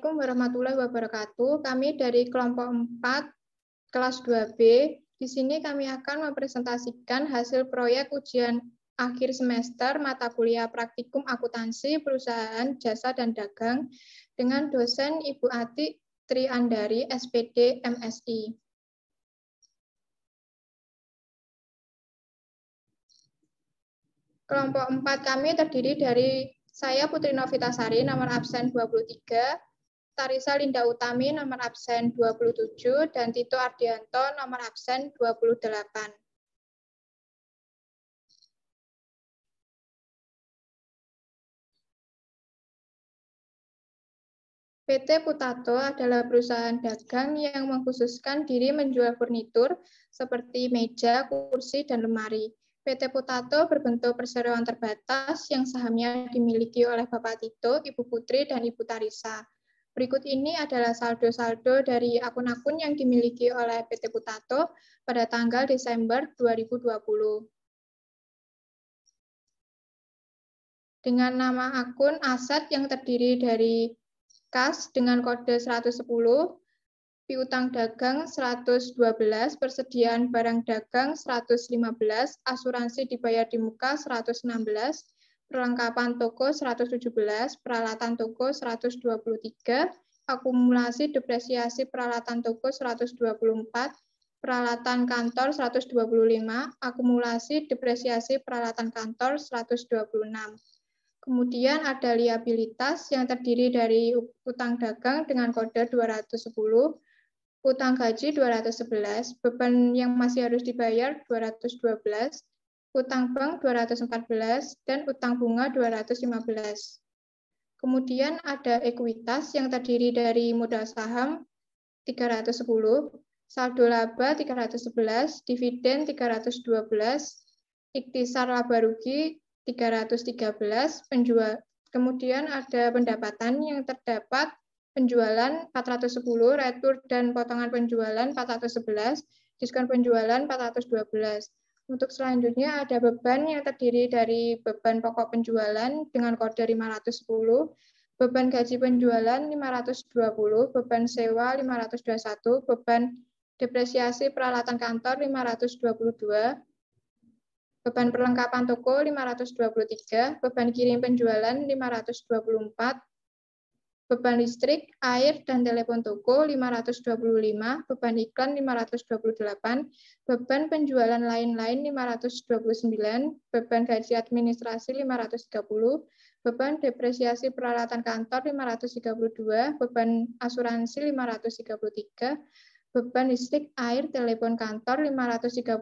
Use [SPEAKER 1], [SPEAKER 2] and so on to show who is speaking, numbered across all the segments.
[SPEAKER 1] Assalamualaikum warahmatullahi wabarakatuh. Kami dari kelompok 4, kelas 2B. Di sini kami akan mempresentasikan hasil proyek ujian akhir semester mata kuliah praktikum akuntansi, perusahaan, jasa, dan dagang dengan dosen Ibu Ati Triandari, SPD, MSI. Kelompok 4 kami terdiri dari saya Putri Novitasari, nomor absen 23, Tarisa Linda Utami, nomor absen 27, dan Tito Ardianto, nomor absen 28. PT Putato adalah perusahaan dagang yang mengkhususkan diri menjual furnitur seperti meja, kursi, dan lemari. PT Putato berbentuk perseroan terbatas yang sahamnya dimiliki oleh Bapak Tito, Ibu Putri, dan Ibu Tarisa. Berikut ini adalah saldo-saldo dari akun-akun yang dimiliki oleh PT Putato pada tanggal Desember 2020. Dengan nama akun aset yang terdiri dari kas dengan kode 110, piutang dagang 112, persediaan barang dagang 115, asuransi dibayar di muka 116, perlengkapan toko 117, peralatan toko 123, akumulasi depresiasi peralatan toko 124, peralatan kantor 125, akumulasi depresiasi peralatan kantor 126. Kemudian ada liabilitas yang terdiri dari utang dagang dengan kode 210, utang gaji 211, beban yang masih harus dibayar 212, utang bank 214, dan utang bunga 215. Kemudian ada ekuitas yang terdiri dari modal saham 310, saldo laba 311, dividen 312, ikhtisar laba rugi 313, kemudian ada pendapatan yang terdapat penjualan 410, retur dan potongan penjualan 411, diskon penjualan 412. Untuk selanjutnya ada beban yang terdiri dari beban pokok penjualan dengan kode 510, beban gaji penjualan 520, beban sewa 521, beban depresiasi peralatan kantor 522, beban perlengkapan toko 523, beban kirim penjualan 524, beban listrik, air, dan telepon toko 525, beban iklan 528, beban penjualan lain-lain 529, beban gaji administrasi 530, beban depresiasi peralatan kantor 532, beban asuransi 533, beban listrik, air, telepon kantor 535,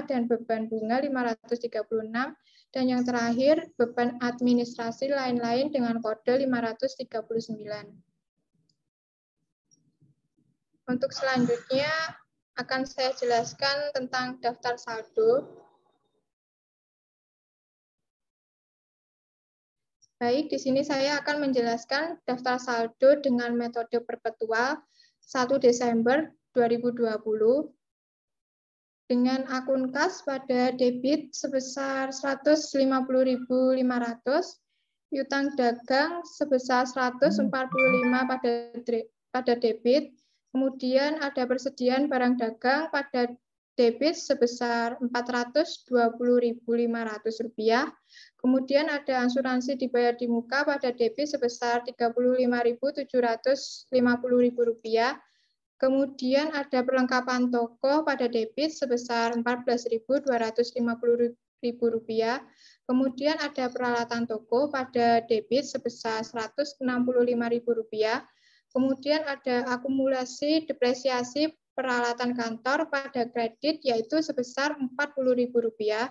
[SPEAKER 1] dan beban bunga 536, dan yang terakhir beban administrasi lain-lain dengan kode 539. Untuk selanjutnya akan saya jelaskan tentang daftar saldo. Baik, di sini saya akan menjelaskan daftar saldo dengan metode perpetual 1 Desember 2020 dengan akun kas pada debit sebesar 150.500, piutang dagang sebesar 145 pada debit, kemudian ada persediaan barang dagang pada debit sebesar Rp420.500, kemudian ada asuransi dibayar di muka pada debit sebesar Rp35.750.000, kemudian ada perlengkapan toko pada debit sebesar Rp14.250.000, kemudian ada peralatan toko pada debit sebesar Rp165.000, kemudian ada akumulasi depresiasi peralatan kantor pada kredit yaitu sebesar Rp40.000,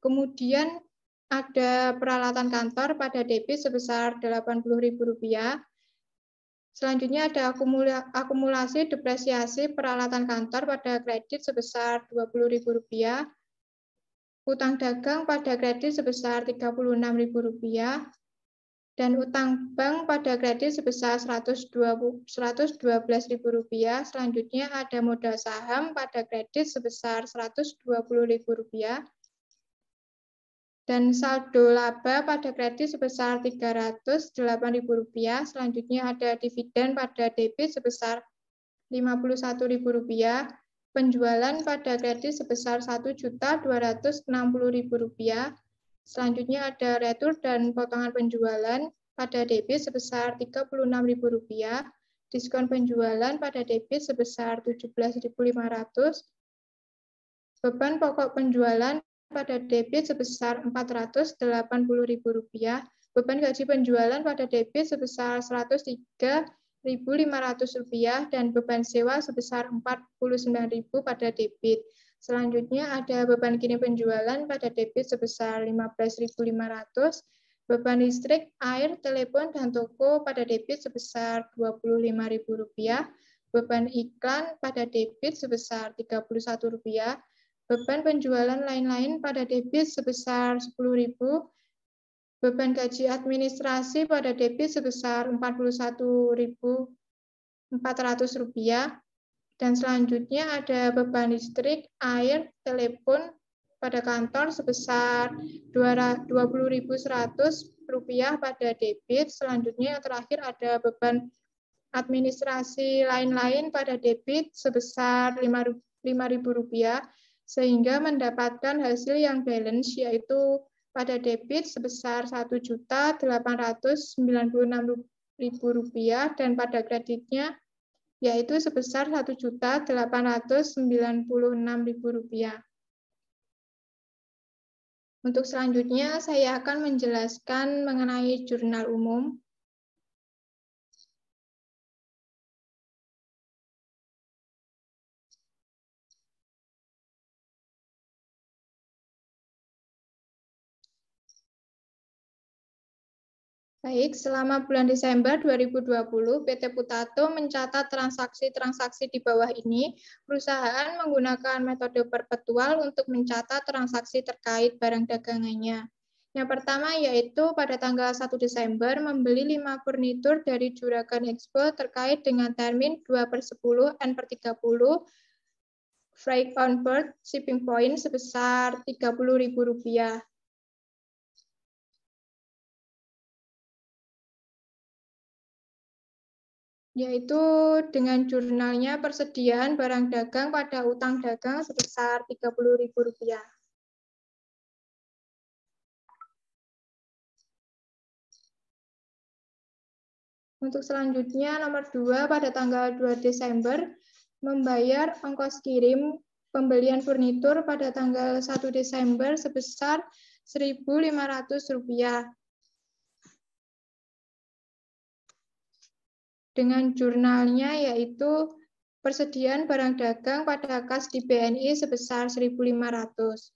[SPEAKER 1] kemudian ada peralatan kantor pada debit sebesar Rp80.000. Selanjutnya ada akumulasi depresiasi peralatan kantor pada kredit sebesar Rp20.000, utang dagang pada kredit sebesar Rp36.000, dan utang bank pada kredit sebesar Rp112.000. Selanjutnya ada modal saham pada kredit sebesar Rp120.000. Dan saldo laba pada kredit sebesar Rp308.000. Selanjutnya ada dividen pada debit sebesar Rp51.000. Penjualan pada kredit sebesar Rp1.260.000. Selanjutnya ada retur dan potongan penjualan pada debit sebesar Rp36.000. Diskon penjualan pada debit sebesar Rp17.500. Beban pokok penjualan pada debit sebesar Rp480.000, beban gaji penjualan pada debit sebesar Rp103.500, dan beban sewa sebesar Rp49.000 pada debit. Selanjutnya ada beban kirim penjualan pada debit sebesar Rp15.500, beban listrik, air, telepon, dan toko pada debit sebesar Rp25.000, beban iklan pada debit sebesar Rp31.000, beban penjualan lain-lain pada debit sebesar Rp10.000, beban gaji administrasi pada debit sebesar Rp41.400, dan selanjutnya ada beban listrik, air, telepon pada kantor sebesar Rp20.100 pada debit. Selanjutnya yang terakhir ada beban administrasi lain-lain pada debit sebesar Rp5.000, sehingga mendapatkan hasil yang balance, yaitu pada debit sebesar Rp1.896.000 dan pada kreditnya yaitu sebesar Rp1.896.000. Untuk selanjutnya saya akan menjelaskan mengenai jurnal umum. Baik, selama bulan Desember 2020, PT Potato mencatat transaksi-transaksi di bawah ini. Perusahaan menggunakan metode perpetual untuk mencatat transaksi terkait barang dagangannya. Yang pertama yaitu pada tanggal 1 Desember membeli 5 furnitur dari Juragan Expo terkait dengan termin 2/10 N/30 freight on board shipping point sebesar Rp30.000. Yaitu dengan jurnalnya persediaan barang dagang pada utang dagang sebesar Rp30.000. Untuk selanjutnya, nomor 2, pada tanggal 2 Desember, membayar ongkos kirim pembelian furnitur pada tanggal 1 Desember sebesar Rp1.500. Dengan jurnalnya yaitu persediaan barang dagang pada kas di BNI sebesar Rp1.500.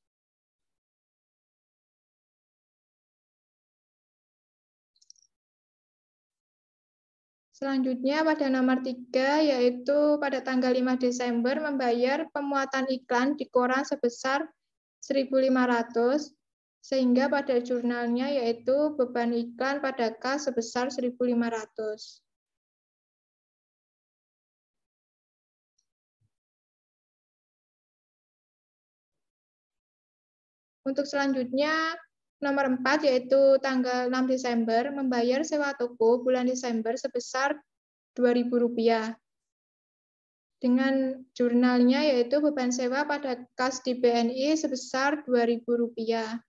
[SPEAKER 1] Selanjutnya pada nomor 3 yaitu pada tanggal 5 Desember membayar pemuatan iklan di koran sebesar Rp1.500, sehingga pada jurnalnya yaitu beban iklan pada kas sebesar Rp1.500. Untuk selanjutnya, nomor 4 yaitu tanggal 6 Desember membayar sewa toko bulan Desember sebesar Rp2.000. Dengan jurnalnya yaitu beban sewa pada kas di BNI sebesar Rp2.000.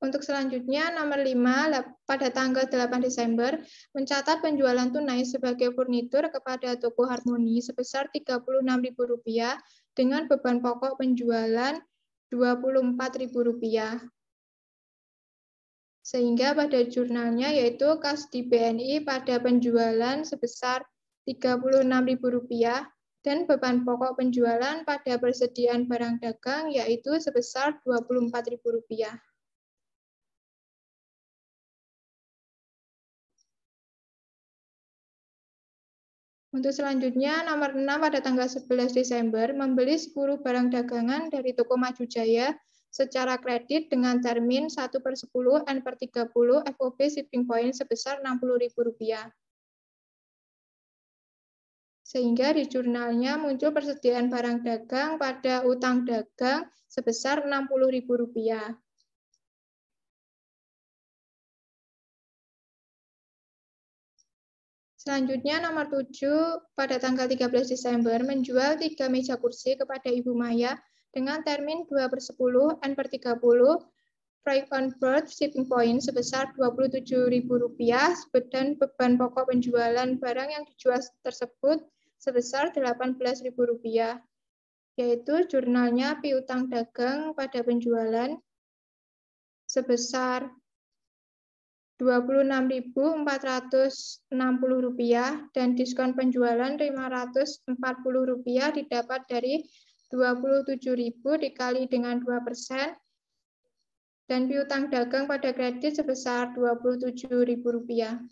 [SPEAKER 1] Untuk selanjutnya, nomor 5, pada tanggal 8 Desember, mencatat penjualan tunai sebagai furnitur kepada toko Harmoni sebesar Rp36.000 dengan beban pokok penjualan Rp24.000. Sehingga pada jurnalnya yaitu kas di BNI pada penjualan sebesar Rp36.000 dan beban pokok penjualan pada persediaan barang dagang yaitu sebesar Rp24.000. Untuk selanjutnya, nomor 6 pada tanggal 11 Desember membeli 10 barang dagangan dari toko Maju Jaya secara kredit dengan termin 1/10 N/30 FOB shipping point sebesar Rp60.000. Sehingga di jurnalnya muncul persediaan barang dagang pada utang dagang sebesar Rp60.000. Selanjutnya nomor 7, pada tanggal 13 Desember menjual 3 meja kursi kepada Ibu Maya dengan termin 2/10 N/30 Freight on Board Shipping Point sebesar Rp27.000 dan beban pokok penjualan barang yang dijual tersebut sebesar Rp18.000, yaitu jurnalnya piutang dagang pada penjualan sebesar Rp26.460 dan diskon penjualan Rp540 didapat dari 27.000 dikali dengan 2% dan piutang dagang pada kredit sebesar Rp27.000.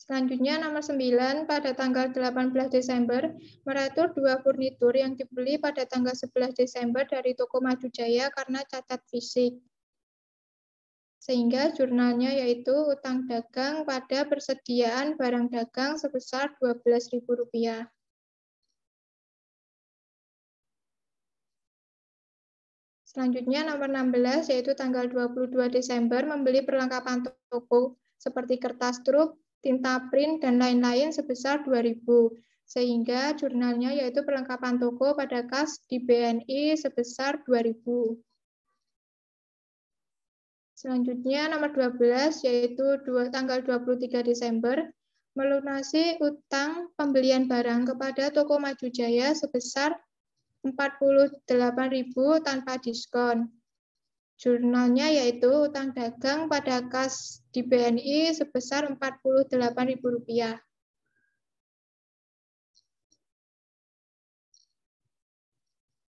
[SPEAKER 1] Selanjutnya nomor 9, pada tanggal 18 Desember, meretur 2 furnitur yang dibeli pada tanggal 11 Desember dari toko Maju Jaya karena cacat fisik. Sehingga jurnalnya yaitu utang dagang pada persediaan barang dagang sebesar Rp12.000. Selanjutnya nomor 16, yaitu tanggal 22 Desember, membeli perlengkapan toko seperti kertas truk, tinta print, dan lain-lain sebesar Rp2.000, sehingga jurnalnya yaitu perlengkapan toko pada kas di BNI sebesar Rp2.000. Selanjutnya nomor 12, yaitu tanggal 23 Desember, melunasi utang pembelian barang kepada toko Maju Jaya sebesar Rp48.000 tanpa diskon. Jurnalnya yaitu utang dagang pada kas di BNI sebesar Rp48.000.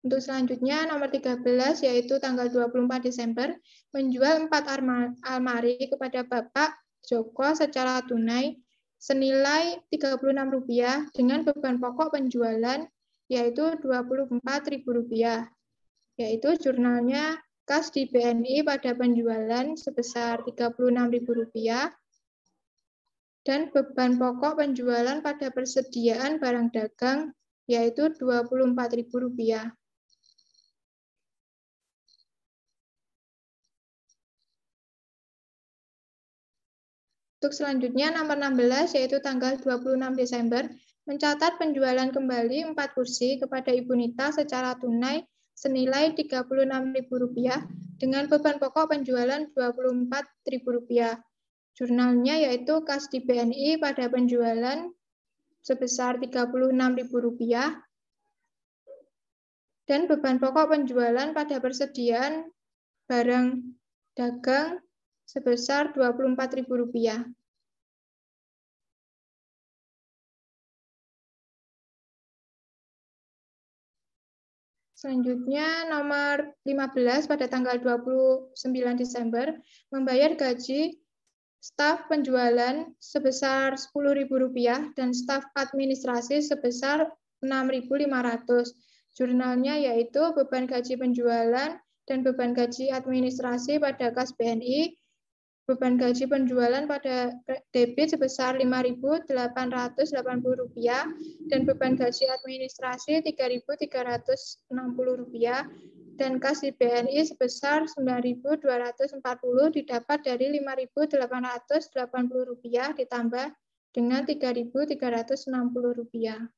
[SPEAKER 1] Untuk selanjutnya nomor 13 yaitu tanggal 24 Desember menjual 4 almari kepada Bapak Joko secara tunai senilai Rp36 dengan beban pokok penjualan yaitu Rp24.000, yaitu jurnalnya kas di BNI pada penjualan sebesar Rp36.000 dan beban pokok penjualan pada persediaan barang dagang yaitu Rp24.000. Untuk selanjutnya nomor 16 yaitu tanggal 26 Desember mencatat penjualan kembali 4 kursi kepada Ibu Nita secara tunai senilai Rp36.000 dengan beban pokok penjualan Rp24.000. Jurnalnya yaitu kas di BNI pada penjualan sebesar Rp36.000 dan beban pokok penjualan pada persediaan barang dagang sebesar Rp24.000. Selanjutnya nomor 15 pada tanggal 29 Desember membayar gaji staf penjualan sebesar Rp10.000 dan staf administrasi sebesar Rp6.500. Jurnalnya yaitu beban gaji penjualan dan beban gaji administrasi pada kas BNI, beban gaji penjualan pada debit sebesar Rp5.880 dan beban gaji administrasi Rp3.360 dan kas di BNI sebesar Rp9.240 didapat dari Rp5.880 ditambah dengan Rp3.360.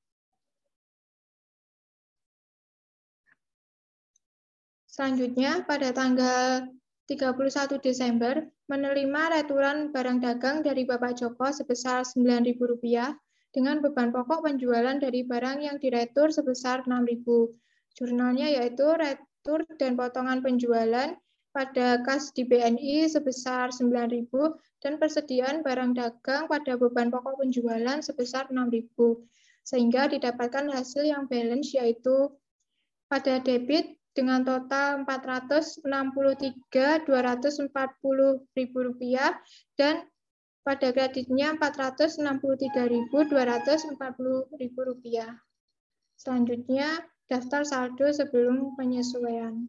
[SPEAKER 1] Selanjutnya, pada tanggal 31 Desember, menerima returan barang dagang dari Bapak Joko sebesar Rp9.000 dengan beban pokok penjualan dari barang yang diretur sebesar Rp6.000. Jurnalnya yaitu retur dan potongan penjualan pada kas di BNI sebesar Rp9.000 dan persediaan barang dagang pada beban pokok penjualan sebesar Rp6.000. Sehingga didapatkan hasil yang balance yaitu pada debit dengan total Rp463.240.000 dan pada kreditnya Rp463.240.000. Selanjutnya, daftar saldo sebelum penyesuaian.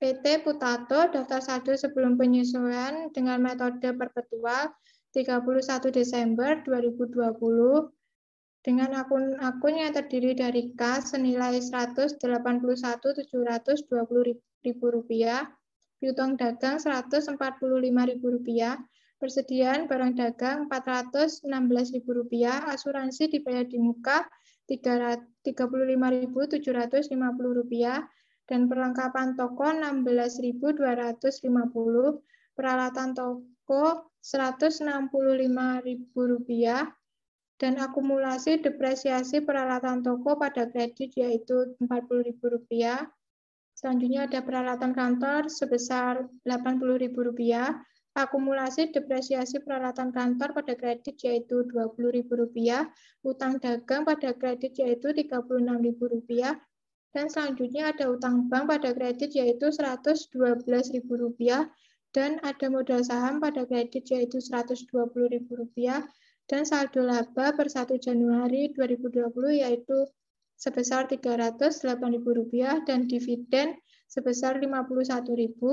[SPEAKER 1] PT Putato daftar saldo sebelum penyesuaian dengan metode perpetual 31 Desember 2020 dengan akun-akun yang terdiri dari kas senilai Rp181.720.000, piutang dagang Rp145.000, persediaan barang dagang Rp416.000, asuransi dibayar di muka Rp35.750, dan perlengkapan toko Rp16.250, peralatan toko Rp165.000, dan akumulasi depresiasi peralatan toko pada kredit yaitu Rp40.000. Selanjutnya ada peralatan kantor sebesar Rp80.000, akumulasi depresiasi peralatan kantor pada kredit yaitu Rp20.000, utang dagang pada kredit yaitu Rp36.000, dan selanjutnya ada utang bank pada kredit yaitu Rp112.000, dan ada modal saham pada kredit yaitu Rp120.000, dan saldo laba per 1 Januari 2020 yaitu sebesar Rp308.000 dan dividen sebesar Rp51.000,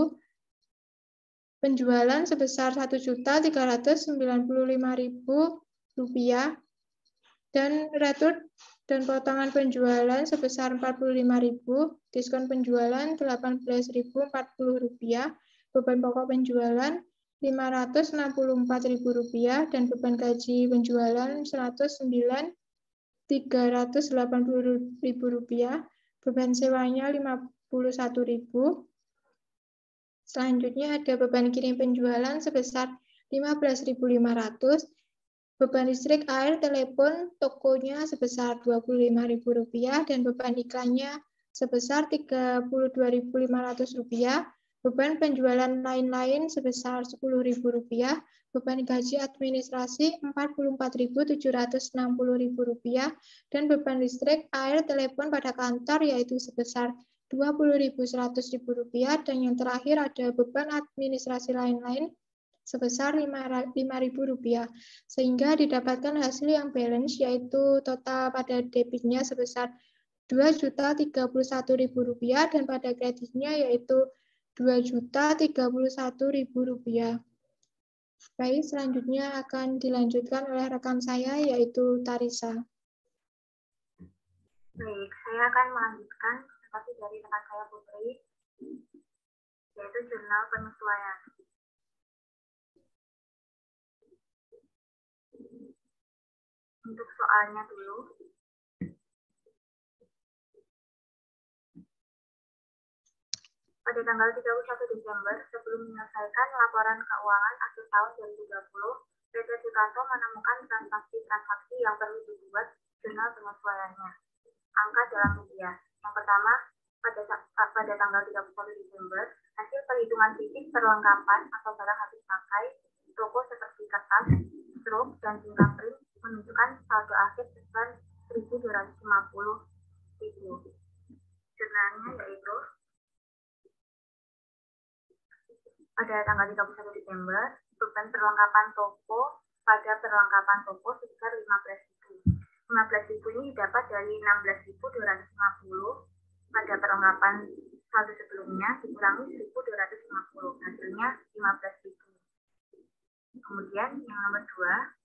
[SPEAKER 1] penjualan sebesar Rp1.395.000, dan retur dan potongan penjualan sebesar Rp45.000, diskon penjualan Rp18.040, beban pokok penjualan Rp564.000, dan beban gaji penjualan Rp109.380.000, beban sewanya Rp51.000. Selanjutnya ada beban kirim penjualan sebesar Rp15.500, beban listrik, air, telepon tokonya sebesar Rp25.000, dan beban iklannya sebesar Rp32.500, beban penjualan lain-lain sebesar Rp10.000, beban gaji administrasi Rp44.760.000, dan beban listrik, air, telepon pada kantor yaitu sebesar Rp20.100.000, dan yang terakhir ada beban administrasi lain-lain sebesar Rp5.000, sehingga didapatkan hasil yang balance yaitu total pada debitnya sebesar Rp2.031.000 dan pada kreditnya yaitu Rp2.031.000. Baik, selanjutnya akan dilanjutkan oleh rekan saya yaitu Tarisa.
[SPEAKER 2] Baik, saya akan melanjutkan seperti dari rekan saya Putri, yaitu jurnal penyesuaian. Untuk soalnya dulu. Pada tanggal 31 Desember, sebelum menyelesaikan laporan keuangan akhir tahun 2020, PT Putato menemukan transaksi-transaksi yang perlu dibuat jurnal penyesuaiannya. Angka dalam rupiah. Yang pertama, pada tanggal 31 Desember, hasil perhitungan fisik perlengkapan atau barang habis pakai, toko seperti kertas, struk, dan tinta print menunjukkan saldo akhir sebesar Rp1.250.000. Jurnalnya yaitu pada tanggal 31 Desember, beban perlengkapan toko pada perlengkapan toko sebesar Rp15.000. Rp15.000 ini didapat dari Rp16.250 pada perlengkapan saldo sebelumnya dikurangi Rp1.250, hasilnya Rp15.000. Kemudian yang nomor 2,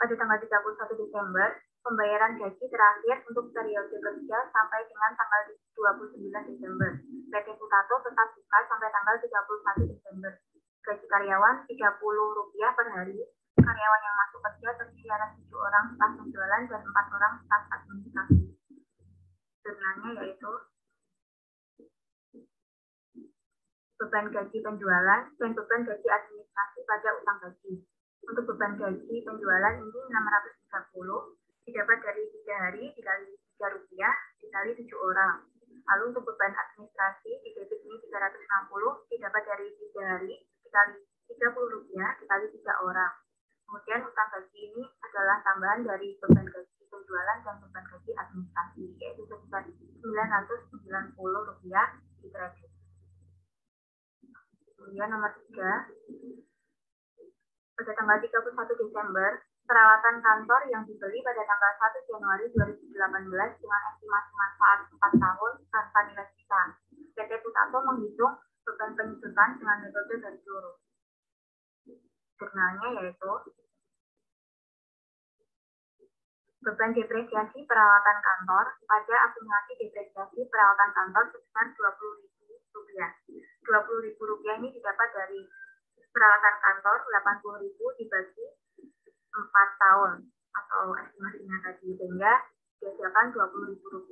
[SPEAKER 2] pada tanggal 31 Desember, pembayaran gaji terakhir untuk periode kerja sampai dengan tanggal 29 Desember. PT Putato tetap buka sampai tanggal 31 Desember. Gaji karyawan Rp30 per hari. Karyawan yang masuk kerja terdiri atas 7 orang staf penjualan dan 4 orang staf administrasi. Jurnalnya yaitu beban gaji penjualan dan beban gaji administrasi pada utang gaji. Untuk beban gaji penjualan ini 630, didapat dari 3 hari dikali Rp3 dikali 7 orang. Lalu untuk beban administrasi di debit ini 360, didapat dari 3 hari dikali Rp30 dikali 3 orang. Kemudian utang gaji ini adalah tambahan dari beban gaji penjualan dan beban gaji administrasi, yaitu sebesar Rp990 di kredit. Kemudian nomor 3, pada tanggal 31 Desember, peralatan kantor yang dibeli pada tanggal 1 Januari 2018 dengan estimasi manfaat 4 tahun tanpa nilai sisa. PT Putato menghitung beban penyusutan dengan metode garis lurus. Jurnalnya yaitu beban depresiasi peralatan kantor pada akumulasi depresiasi peralatan kantor sebesar Rp20.000. Rp20.000 ini didapat dari peralatan kantor 80.000 dibagi 4 tahun atau estimasinya tadi, sehingga dihasilkan Rp20.000.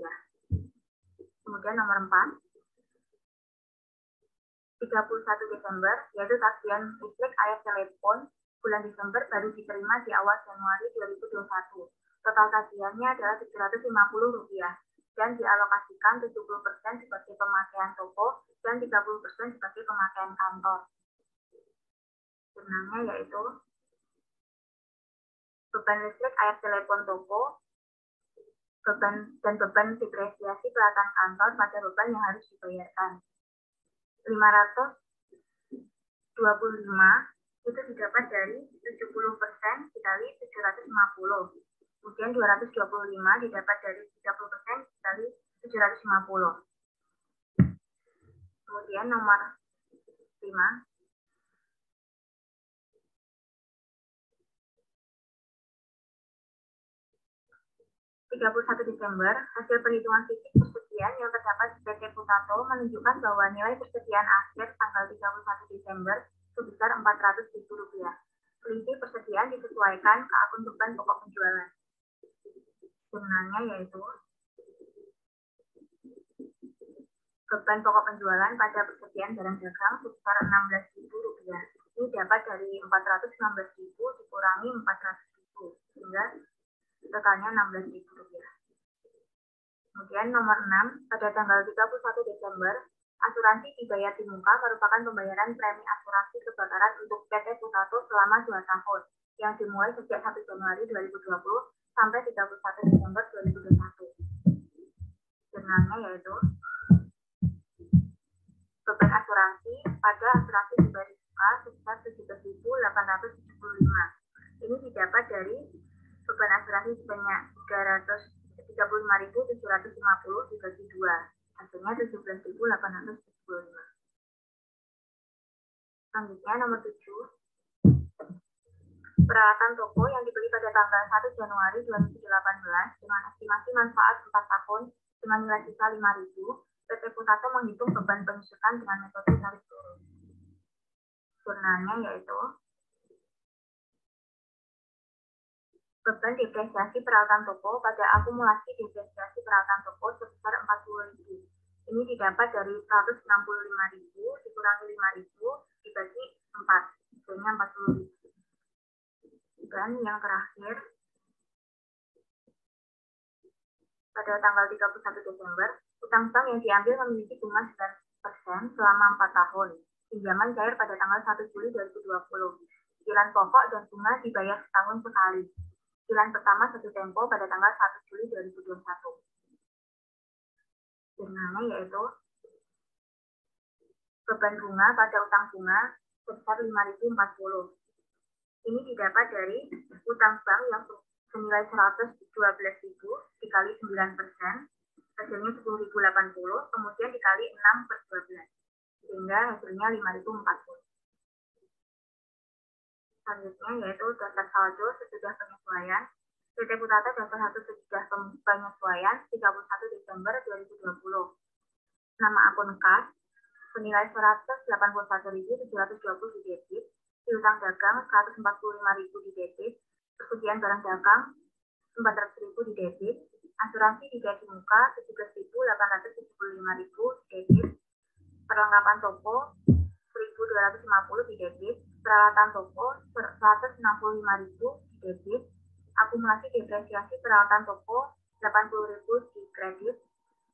[SPEAKER 2] Kemudian nomor 4, 31 Desember, yaitu tagihan listrik air telepon bulan Desember baru diterima di awal Januari 2021. Total tagihannya adalah Rp750 dan dialokasikan 70% sebagai pemakaian toko dan 30% sebagai pemakaian kantor. Jurnalnya yaitu beban listrik air telepon toko, beban depresiasi peralatan kantor pada beban yang harus dibayarkan. 525 itu didapat dari 70% dikali 750. Kemudian 225 didapat dari 30% dikali 750. Kemudian nomor 5. 31 Desember, hasil perhitungan fisik persediaan yang terdapat di PT Putato menunjukkan bahwa nilai persediaan akhir tanggal 31 Desember sebesar Rp400.000. Selisih persediaan disesuaikan ke akun beban pokok penjualan. Jurnalnya yaitu beban pokok penjualan pada persediaan barang dagang sebesar Rp16.000. Ini dapat dari Rp416.000 dikurangi Rp400.000 sehingga totalnya Rp16.000. Kemudian nomor 6, pada tanggal 31 Desember, asuransi dibayar di muka merupakan pembayaran premi asuransi kebakaran untuk PT Putato selama 2 tahun, yang dimulai sejak 1 Januari 2020 sampai 31 Desember 2021. Jurnalnya yaitu beban asuransi pada asuransi dibayar di muka sebesar Rp17.875. Ini didapat dari beban asuransi sebanyak Rp335.750 dibagi 2, hasilnya Rp17.875. Selanjutnya nomor 7, peralatan toko yang dibeli pada tanggal 1 Januari 2018 dengan estimasi manfaat 4 tahun dengan nilai sisa Rp5.000, PT Putato menghitung beban penyusutan dengan metode garis lurus. Jurnalnya yaitu beban depresiasi peralatan toko pada akumulasi depresiasi peralatan toko sebesar Rp40.000. Ini didapat dari Rp165.000 dikurangi Rp5.000 dibagi 4, hasilnya Rp40.000. Dan yang terakhir, pada tanggal 31 Desember, utang bank yang diambil memiliki bunga 9% selama 4 tahun. Pinjaman cair pada tanggal 1 Juli 2020. Cicilan pokok dan bunga dibayar setahun sekali. Cicilan pertama satu tempo pada tanggal 1 Juli 2021. Jurnalnya yaitu beban bunga pada utang bunga sebesar Rp5.040. Ini didapat dari utang bank yang senilai Rp112.000 dikali 9%, hasilnya Rp10.080, kemudian dikali 6/12, sehingga hasilnya Rp5.040. Selanjutnya yaitu daftar saldo sesudah penyesuaian. PT Putato daftar saldo sesudah penyesuaian 31 Desember 2020. Nama akun kas senilai Rp181.720 di debit, piutang dagang Rp145.000 di debit, persediaan barang dagang Rp400.000 di debit, asuransi digaji muka Rp17.875.000 di debit, perlengkapan toko Rp1.250 di debit, peralatan toko Rp165.000 di debit, akumulasi depresiasi peralatan toko Rp80.000 di kredit,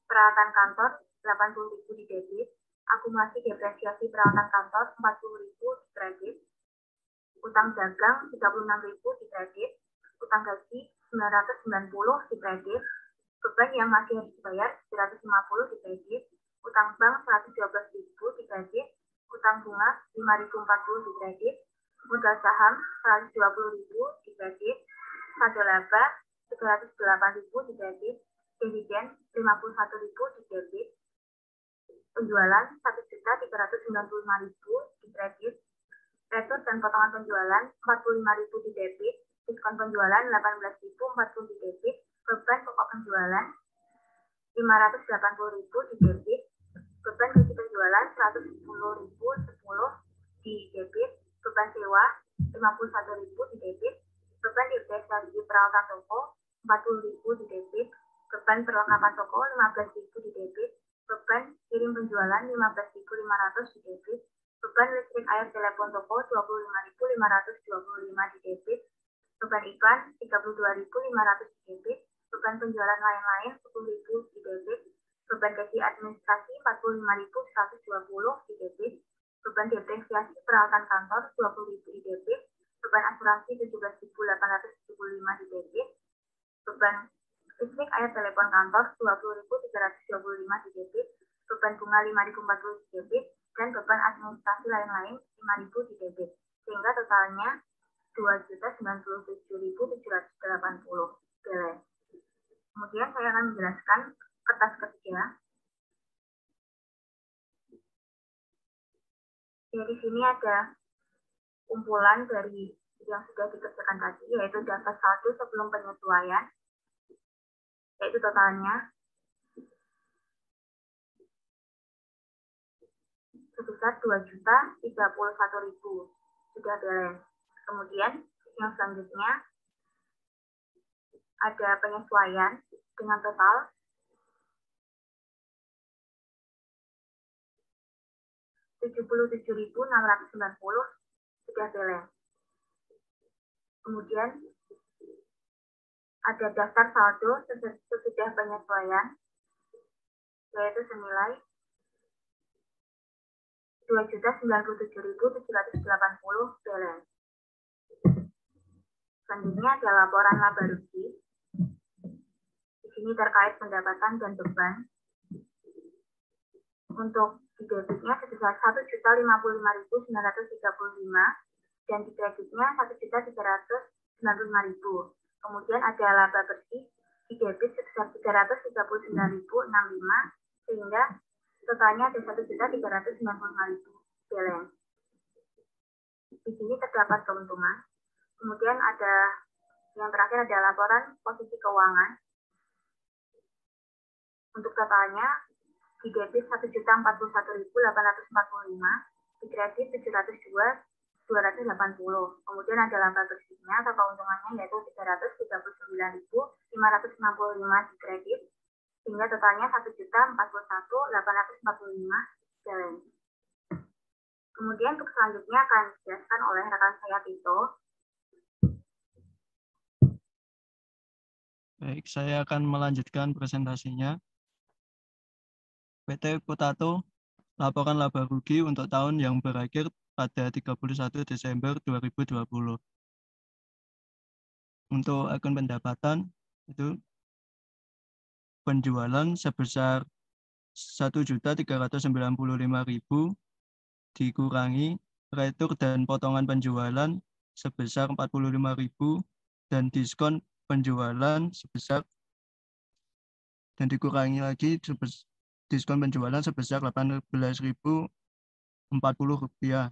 [SPEAKER 2] peralatan kantor Rp80.000 di debit, akumulasi depresiasi peralatan kantor Rp40.000 di kredit, utang dagang Rp36.000 di kredit, utang gaji Rp990 di kredit, beban yang masih harus dibayar Rp750 di kredit, utang bank Rp112.000 di kredit, utang bunga Rp5.040 di kredit, modal saham Rp120.000 di kredit, saldo laba 308.000 di debit, dividen 51.000 di debit, penjualan 1.395.000 di kredit, retur dan potongan penjualan 45.000 di debit, diskon penjualan 18.040 di debit, beban pokok penjualan 580.000 di debit, beban gaji penjualan 110.010 di debit, beban sewa 51.000 di debit, beban depresiasi peralatan toko 40.000 di debit, beban perlengkapan toko 15.000 di debit, beban kirim penjualan 15.500 di debit, beban listrik air telepon toko 25.525 di debit, beban iklan 32.500 di debit, beban penjualan lain-lain 10.000 di debit, beban gaji administrasi 45.120 di debit, beban depresiasi peralatan kantor 20.000 di debit, beban asuransi 17.875 di debit, beban listrik air telepon kantor 20.325 di debit, beban bunga 5.040 di debit, dan beban administrasi lain-lain 5.000 di debit, sehingga totalnya 2.097.780 balance. Kemudian saya akan menjelaskan kertas kerja. Di sini ada kumpulan dari yang sudah dikerjakan tadi, yaitu daftar saldo sebelum penyesuaian, yaitu totalnya sebesar 2.031.000 sudah balance. Kemudian yang selanjutnya ada penyesuaian dengan total 77.690 sudah balance. Kemudian ada daftar saldo sesudah penyesuaian, yaitu senilai 2.097.780 balance. Selanjutnya ada laporan laba rugi. Di sini terkait pendapatan dan beban. Untuk di debitnya sebesar 1.055.935 dan di kreditnya 1.395.000. Kemudian ada laba bersih di debit sebesar 339.065 sehingga totalnya ada 1.395.000 balance. Di sini terdapat keuntungan. Kemudian ada yang terakhir ada laporan posisi keuangan. Untuk totalnya di debit 1.041.845, di kredit 702.280. Kemudian ada laba bersihnya atau keuntungannya yaitu 339.565 di kredit, sehingga totalnya 1.041.845 balance. Kemudian untuk selanjutnya akan dijelaskan oleh rekan saya Tito.
[SPEAKER 3] Baik, saya akan melanjutkan presentasinya. PT Potato, laporan laba rugi untuk tahun yang berakhir pada 31 Desember 2020. Untuk akun pendapatan, itu penjualan sebesar 1.395.000 dikurangi retur dan potongan penjualan sebesar 45.000 dan diskon penjualan sebesar dan dikurangi lagi diskon penjualan sebesar 18.040 rupiah.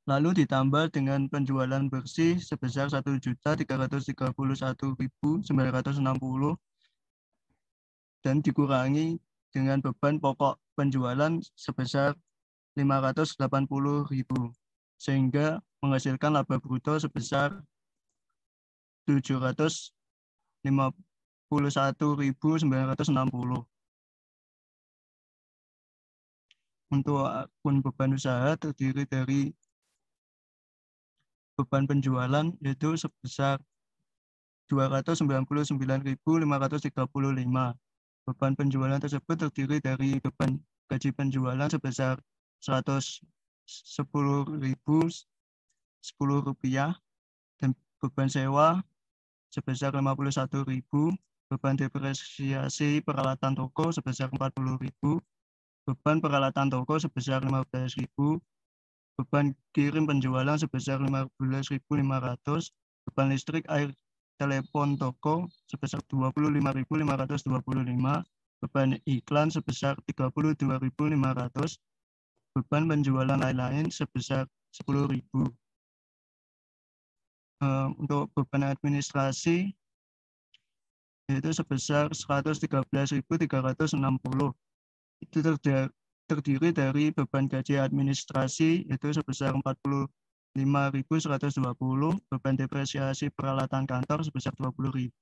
[SPEAKER 3] Lalu ditambah dengan penjualan bersih sebesar 1.331.960 dan dikurangi dengan beban pokok penjualan sebesar 580.000 sehingga menghasilkan laba bruto sebesar 751.960. Untuk akun beban usaha terdiri dari beban penjualan yaitu sebesar 299.535. Beban penjualan tersebut terdiri dari beban gaji penjualan sebesar 110.010 rupiah dan beban sewa sebesar 51.000, beban depresiasi peralatan toko sebesar 40.000, beban peralatan toko sebesar 15.000, beban kirim penjualan sebesar 15.500, beban listrik, air, telepon, toko sebesar 25.525, beban iklan sebesar 32.500, beban penjualan lain-lain sebesar 10.000. Untuk beban administrasi yaitu sebesar 113.360. Itu terdiri dari beban gaji administrasi yaitu sebesar 45.120, beban depresiasi peralatan kantor sebesar 20.000,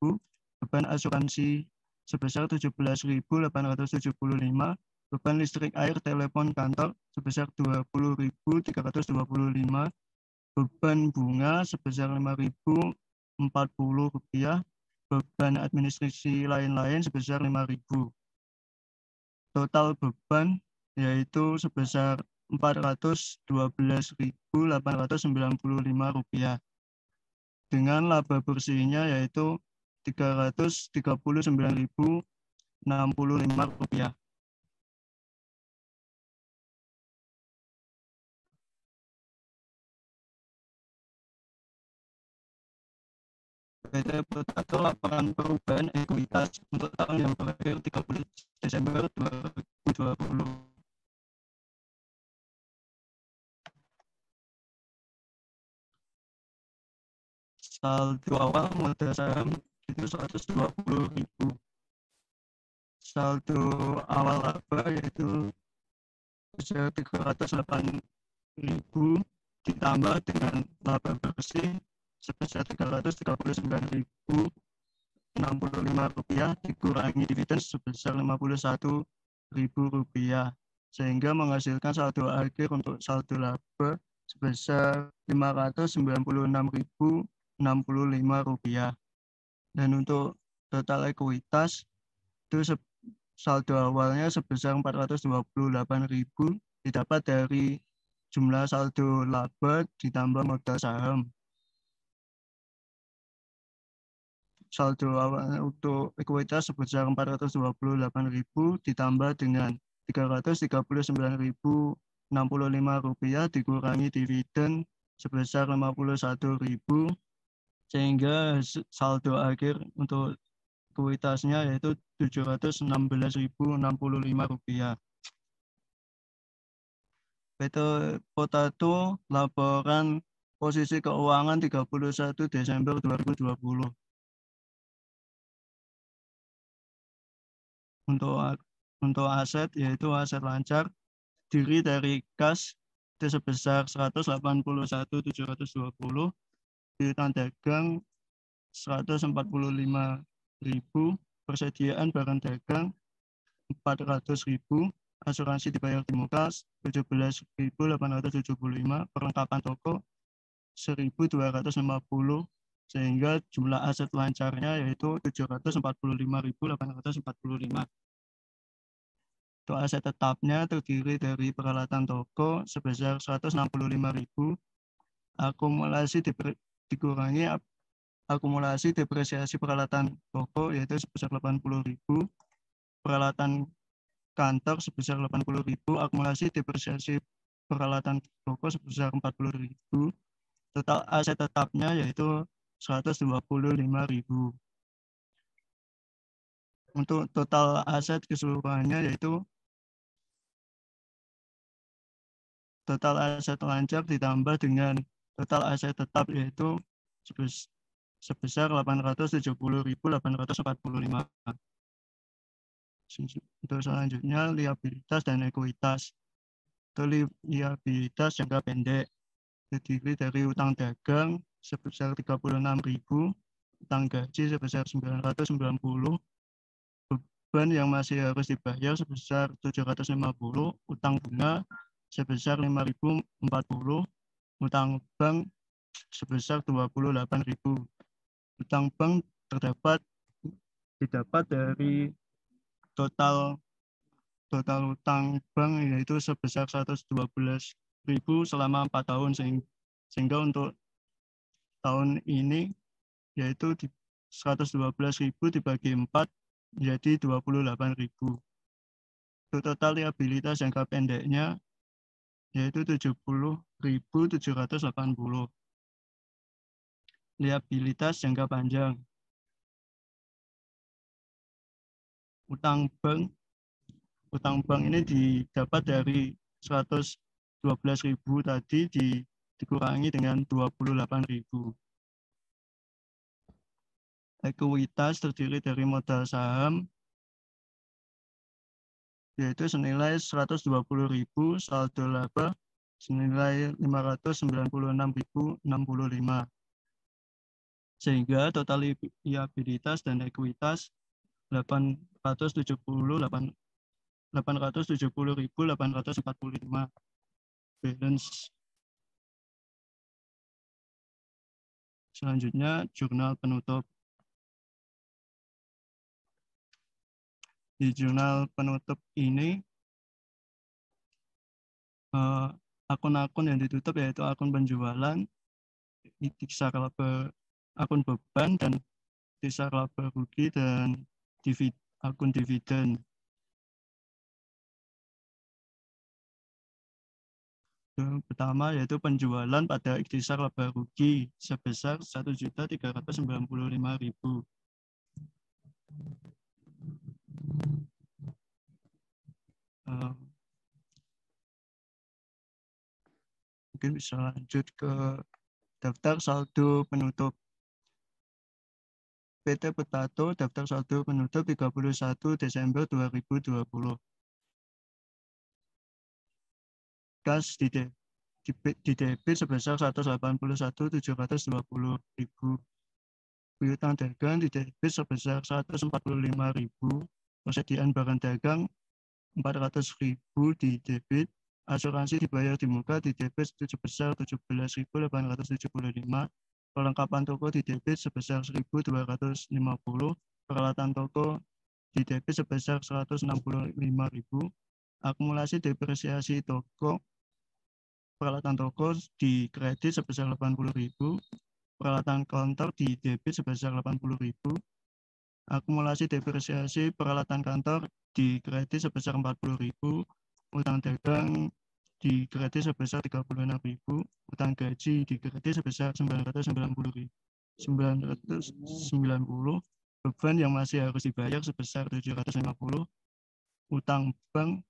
[SPEAKER 3] beban asuransi sebesar 17.875, beban listrik, air, telepon kantor sebesar 20.325, beban bunga sebesar 5.040 rupiah, beban administrasi lain-lain sebesar 5.000. Total beban yaitu sebesar 412.895 rupiah. Dengan laba bersihnya yaitu 339.065 rupiah. PT Potato laporan perubahan ekuitas untuk tahun yang berakhir 30 Desember 2020. Saldo awal modal saham itu 120.000. Saldo awal laba yaitu 308.000 ditambah dengan laba bersih sebesar 339.065 rupiah dikurangi dividen sebesar 51.000 rupiah sehingga menghasilkan saldo akhir untuk saldo laba sebesar 596.065 rupiah. Dan untuk total ekuitas itu saldo awalnya sebesar 428.000 didapat dari jumlah saldo laba ditambah modal saham. Saldo awal untuk ekuitas sebesar 428.000 ditambah dengan 339.065 rupiah dikurangi dividen sebesar 51.000 sehingga saldo akhir untuk ekuitasnya yaitu 716.065 rupiah. PT Potato laporan posisi keuangan 31 Desember 2020. Untuk aset yaitu aset lancar terdiri dari kas itu sebesar 181.720, piutang dagang 145.000, persediaan barang dagang 400.000, asuransi dibayar di muka 17.875, perlengkapan toko 1.250, sehingga jumlah aset lancarnya yaitu 745.845. Untuk aset tetapnya terdiri dari peralatan toko sebesar 165.000, dikurangi akumulasi depresiasi peralatan toko yaitu sebesar 80.000, peralatan kantor sebesar 80.000, akumulasi depresiasi peralatan toko sebesar 40.000. Total aset tetapnya yaitu 125.000. Untuk total aset keseluruhannya yaitu total aset lancar ditambah dengan total aset tetap yaitu sebesar 870.845. Untuk selanjutnya liabilitas dan ekuitas. Untuk liabilitas jangka pendek terdiri dari utang dagang sebesar 36.000, utang gaji sebesar 990, beban yang masih harus dibayar sebesar 750, utang bunga sebesar 5.040, utang bank sebesar 28.000. Utang bank didapat dari total utang bank yaitu sebesar 112.000 selama 4 tahun sehingga untuk tahun ini yaitu 112.000 dibagi 4 menjadi 28.000. Untuk total liabilitas jangka pendeknya yaitu 70.780. liabilitas jangka panjang. Utang bank ini didapat dari 112.000 tadi dikurangi dengan 28.000. Ekuitas terdiri dari modal saham yaitu senilai 120.000, saldo laba senilai 596.065. Sehingga total liabilitas dan ekuitas 870.845. Balance. Selanjutnya jurnal penutup. Di jurnal penutup ini akun-akun yang ditutup yaitu akun penjualan, sisa laba akun beban, dan sisa laba rugi, dan akun dividen. Yang pertama yaitu penjualan pada ikhtisar laba rugi sebesar 1.395.000. Mungkin bisa lanjut ke daftar saldo penutup. PT Potato daftar saldo penutup 31 Desember 2020. Kas di debit sebesar 181.720.000. Piutang dagang di debit sebesar 145.000. Persediaan barang dagang 400.000 di debit. Asuransi dibayar di muka di debit sebesar 17.875. Perlengkapan toko di debit sebesar 1.250. Peralatan toko di debit sebesar 165.000. Akumulasi depresiasi toko peralatan toko di kredit sebesar 80.000. Peralatan kantor di debit sebesar 80.000. Akumulasi depresiasi peralatan kantor di kredit sebesar 40.000. Utang dagang di kredit sebesar 36.000. Utang gaji di kredit sebesar 990. Beban yang masih harus dibayar sebesar 750. Utang bank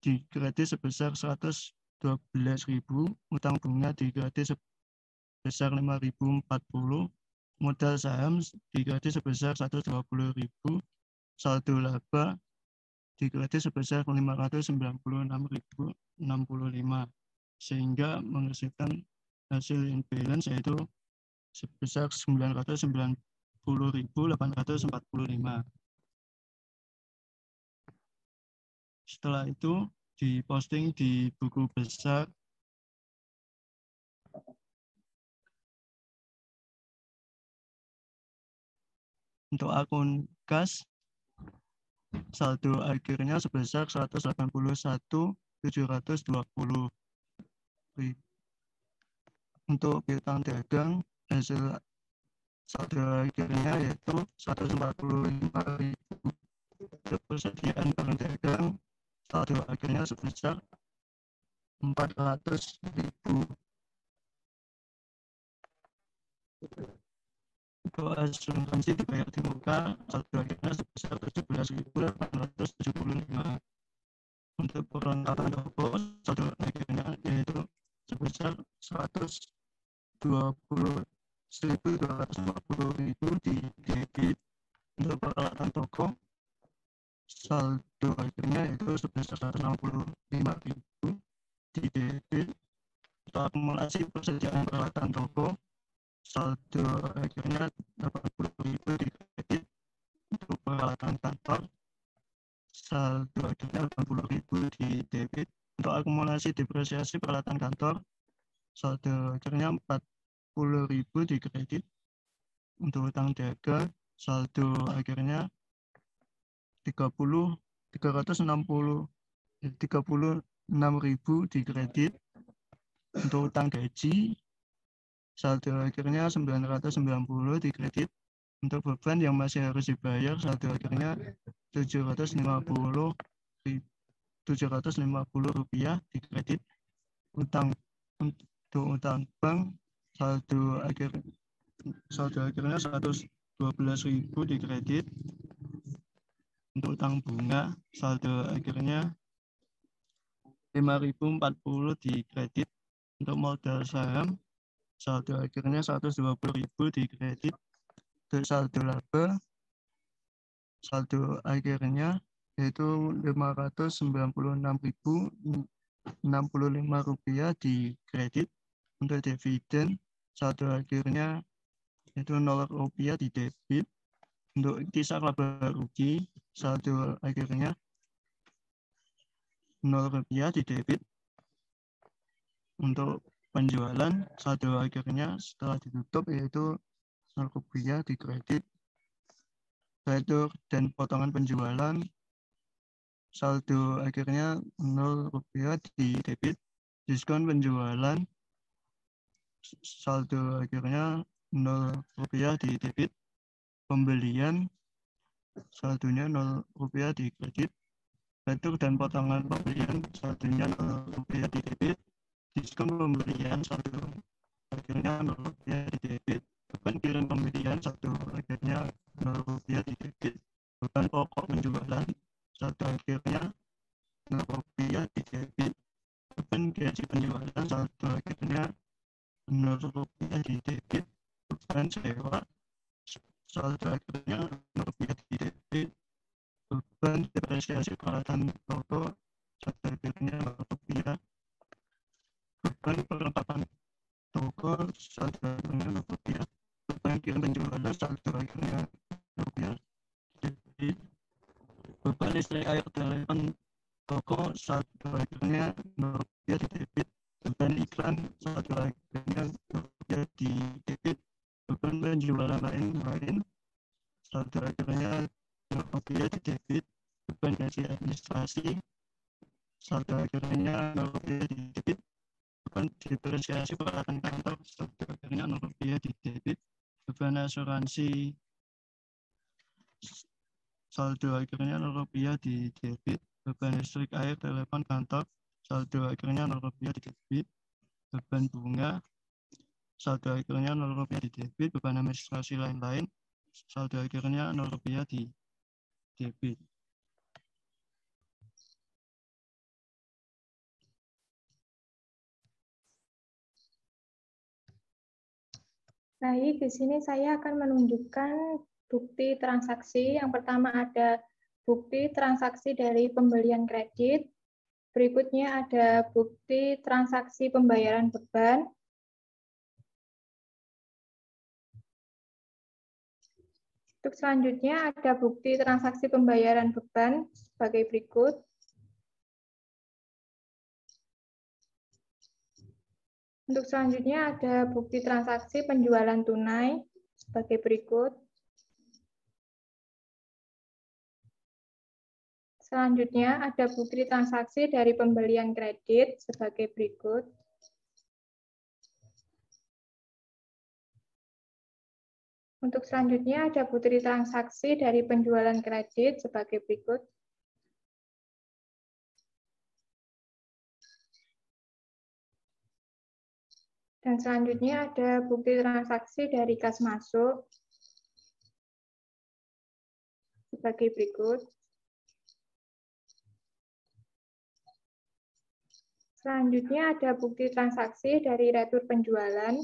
[SPEAKER 3] di kredit sebesar 112.000. Utang bunga di kredit sebesar 5.040. Modal saham di kredit sebesar 120.000. Saldo laba di kredit sebesar 596.065. Sehingga menghasilkan hasil balance yaitu sebesar 990.845. Setelah itu diposting di buku besar. Untuk akun kas, saldo akhirnya sebesar 181.720. Untuk piutang dagang, hasil saldo akhirnya yaitu 145.000. Persediaan barang dagang, saldo akhirnya sebesar 400.000. Untuk asuransi dibayar di muka, saldo akhirnya sebesar 17.875. Untuk perlengkapan toko, saldo akhirnya yaitu sebesar 120.250.000 di debit. Untuk peralatan toko, saldo akhirnya yaitu sebesar 165.000 di debit. Untuk akumulasi persediaan peralatan toko, saldo akhirnya 80.000 di kredit. Untuk peralatan kantor, saldo akhirnya 80.000 di debit. Untuk akumulasi depresiasi peralatan kantor, saldo akhirnya 40.000 di kredit. Untuk utang dagang, saldo akhirnya 36.000 di kredit. Untuk utang gaji, saldo akhirnya 990 di kredit. Untuk beban yang masih harus dibayar, saldo akhirnya 750 rupiah di kredit. Untuk utang bank, saldo akhirnya saldo akhirnya 112.000 dikredit. Untuk utang bunga, saldo akhirnya 5.040 dikredit. Untuk modal saham, saldo akhirnya 120.000 dikredit. Untuk saldo laba, saldo akhirnya yaitu 596.065 rupiah dikredit. Untuk dividen, saldo akhirnya yaitu 0 rupiah di debit. Untuk kisar laba rugi, saldo akhirnya 0 rupiah di debit. Untuk penjualan, saldo akhirnya setelah ditutup yaitu 0 rupiah di kredit. Retur dan potongan penjualan, saldo akhirnya 0 rupiah di debit. Diskon penjualan, saldo akhirnya 0 rupiah di debit. Pembelian, saldonya 0 rupiah di kredit. Retur dan potongan pembelian, saldonya 0 rupiah di debit. Diskon pembelian, saldo akhirnya 0 rupiah di debit. Beban kirim pembelian, saldo akhirnya 0 rupiah di debit. Beban pokok penjualan, saldo akhirnya 0 rupiah di debit. Beban gaji penjualan, saldo akhirnya 0 rupiah di debit. Beban sewa, saldo akhirnya 0 rupiah di debit. Beban depresiasi peralatan toko, saldo akhirnya 0 rupiah. Beban perlengkapan toko, saldo akhirnya 0 rupiah. Beban kirim penjualan, saldo akhirnya 0 rupiah di debit. Beban listrik air telepon toko, saldo akhirnya 0 rupiah di debit. Beban iklan, saldo akhirnya 0 rupiah di debit. Beban penjualan lain-lain, saldo akhirnya 0 rupiah di debit. Beban gaji administrasi, saldo akhirnya 0 rupiah di debit. Beban depresiasi peralatan kantor, saldo akhirnya 0 rupiah di debit. Beban asuransi, saldo akhirnya 0 rupiah di debit. Beban listrik air telepon kantor, saldo akhirnya 0 rupiah di debit. Beban bunga, saldo akhirnya 0 rupiah di debit. Beban administrasi lain-lain, saldo akhirnya 0 rupiah di debit.
[SPEAKER 1] Baik, di sini saya akan menunjukkan bukti transaksi. Yang pertama ada bukti transaksi dari pembelian kredit. Berikutnya ada bukti transaksi pembayaran beban. Untuk selanjutnya ada bukti transaksi pembayaran beban sebagai berikut. Untuk selanjutnya ada bukti transaksi penjualan tunai sebagai berikut. Selanjutnya ada bukti transaksi dari pembelian kredit sebagai berikut. Untuk selanjutnya ada bukti transaksi dari penjualan kredit sebagai berikut. Dan selanjutnya ada bukti transaksi dari kas masuk sebagai berikut. Selanjutnya ada bukti transaksi dari retur penjualan.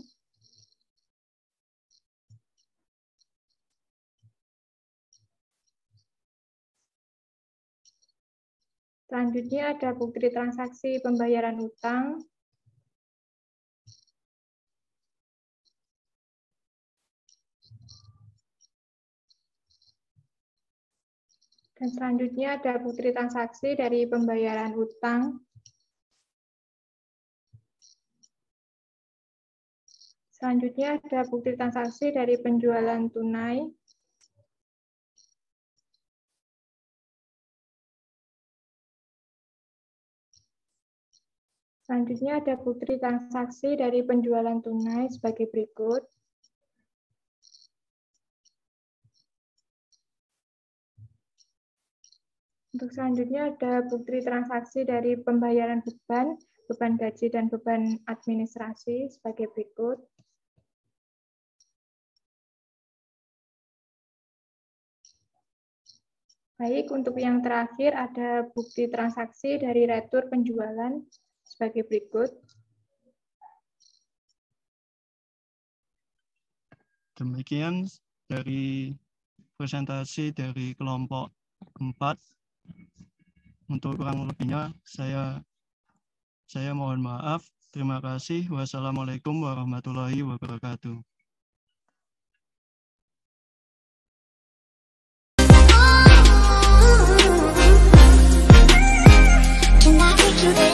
[SPEAKER 1] Selanjutnya ada bukti transaksi pembayaran utang. Dan selanjutnya ada bukti transaksi dari pembayaran utang. Selanjutnya ada bukti transaksi dari penjualan tunai. Selanjutnya ada bukti transaksi dari penjualan tunai sebagai berikut. Untuk selanjutnya ada bukti transaksi dari pembayaran beban, beban gaji, dan beban administrasi sebagai berikut. Baik, untuk yang terakhir ada bukti transaksi dari retur penjualan sebagai berikut.
[SPEAKER 3] Demikian dari presentasi dari kelompok 4. Untuk kurang lebihnya saya mohon maaf. Terima kasih. Wassalamualaikum warahmatullahi wabarakatuh.
[SPEAKER 4] Can I get you there?